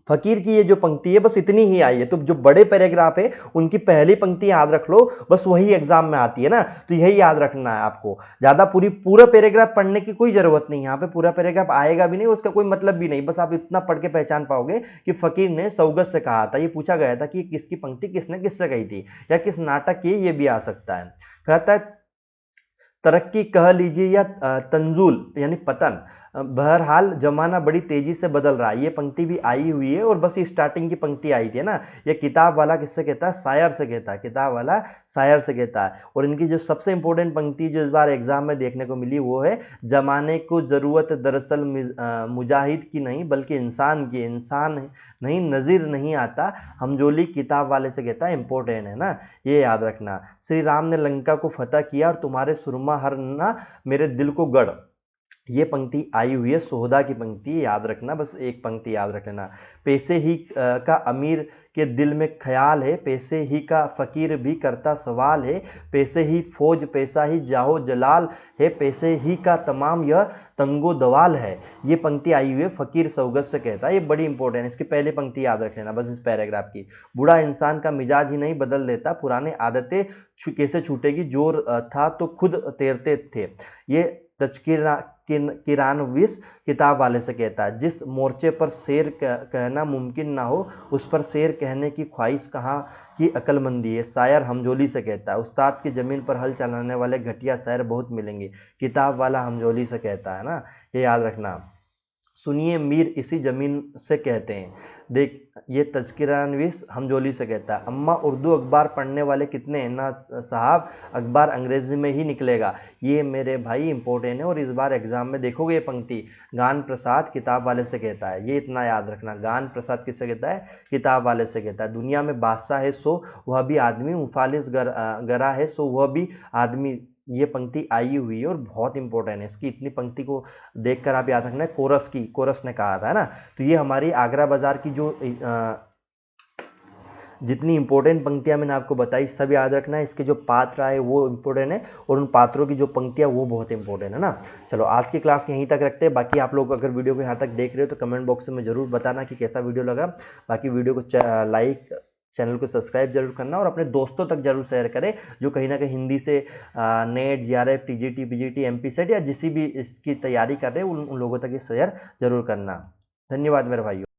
फकीर की ये जो पंक्ति है बस इतनी ही आई है। तो जो बड़े पैराग्राफ है उनकी पहली पंक्ति याद रख लो, बस वही एग्जाम में आती है ना, तो यही याद रखना है आपको। ज्यादा पूरा पैराग्राफ पढ़ने की कोई जरूरत नहीं। यहाँ पे पूरा पैराग्राफ आएगा भी नहीं, उसका कोई मतलब भी नहीं। बस आप इतना पढ़ के पहचान पाओगे कि फकीर ने सौगत से कहा था। ये पूछा गया था कि किसकी पंक्ति किसने किससे कही थी या किस नाटक की, ये भी आ सकता है। फिर आता है तरक्की कह लीजिए या तंजुल यानी पतन, बहरहाल जमाना बड़ी तेजी से बदल रहा है। ये पंक्ति भी आई हुई है और बस ये स्टार्टिंग की पंक्ति आई थी ना। ये किताब वाला किससे कहता है? शायर से कहता है। किताब वाला शायर से कहता है। और इनकी जो सबसे इंपॉर्टेंट पंक्ति जो इस बार एग्जाम में देखने को मिली वो है, जमाने को ज़रूरत दरअसल मुजाहिद की नहीं बल्कि इंसान की, इंसान नहीं नज़ीर नहीं आता। हमजोली किताब वाले से कहता है, इंपॉर्टेंट है ना, ये याद रखना। श्री राम ने लंका को फतह किया और तुम्हारे सुरमा हर ना मेरे दिल को गढ़। ये पंक्ति आई हुई है सोहदा की पंक्ति, याद रखना, बस एक पंक्ति याद रख लेना। पैसे ही का अमीर के दिल में ख्याल है, पैसे ही का फ़कीर भी करता सवाल है, पैसे ही फौज पैसा ही जाहो जलाल है, पैसे ही का तमाम यह तंगो दवाल है। ये पंक्ति आई हुई है फ़कीर सौगत से कहता है, ये बड़ी इंपॉर्टेंट है, इसकी पहली पंक्ति याद रख लेना बस इस पैराग्राफ की। बूढ़ा इंसान का मिजाज ही नहीं बदल देता, पुराने आदतें कैसे छूटेगी, जोर था तो खुद तैरते थे। ये तज़किरा किरानविस किताब वाले से कहता है, जिस मोर्चे पर शेर कहना मुमकिन ना हो, उस पर शेर कहने की ख्वाहिश कहाँ की अक्लमंदी है। शायर हमजोली से कहता है, उस्ताद की ज़मीन पर हल चलाने वाले घटिया शायर बहुत मिलेंगे। किताब वाला हमजोली से कहता है ना, ये याद रखना। सुनिए मीर इसी ज़मीन से कहते हैं, देख ये तज़किरानवीस हमजोली से कहता है। अम्मा उर्दू अखबार पढ़ने वाले कितने हैं ना साहब, अखबार अंग्रेज़ी में ही निकलेगा। ये मेरे भाई इंपॉर्टेंट है और इस बार एग्ज़ाम में देखोगे ये पंक्ति। गान प्रसाद किताब वाले से कहता है, ये इतना याद रखना। गान प्रसाद किससे कहता है, किताब वाले से कहता है। दुनिया में बादशाह है सो वह भी आदमी, मुफालिस गरा है सो वह भी आदमी। ये पंक्ति आई हुई है और बहुत इंपॉर्टेंट है, इसकी इतनी पंक्ति को देखकर आप याद रखना है। कोरस ने कहा था ना, तो ये हमारी आगरा बाजार की जो जितनी इंपॉर्टेंट पंक्तियां मैंने आपको बताई सब याद रखना है। इसके जो पात्र आए वो इंपॉर्टेंट है और उन पात्रों की जो पंक्तियां वो बहुत इंपॉर्टेंट है ना। चलो आज की क्लास यहीं तक रखते हैं। बाकी आप लोग अगर वीडियो को यहाँ तक देख रहे हो तो कमेंट बॉक्स में ज़रूर बताना कि कैसा वीडियो लगा। बाकी वीडियो को लाइक, चैनल को सब्सक्राइब जरूर करना और अपने दोस्तों तक जरूर शेयर करें जो कहीं ना कहीं हिंदी से net, GRF, TGT, PGT, MP set या जिस भी इसकी तैयारी कर रहे हैं उन लोगों तक ये शेयर जरूर करना। धन्यवाद मेरे भाइयों।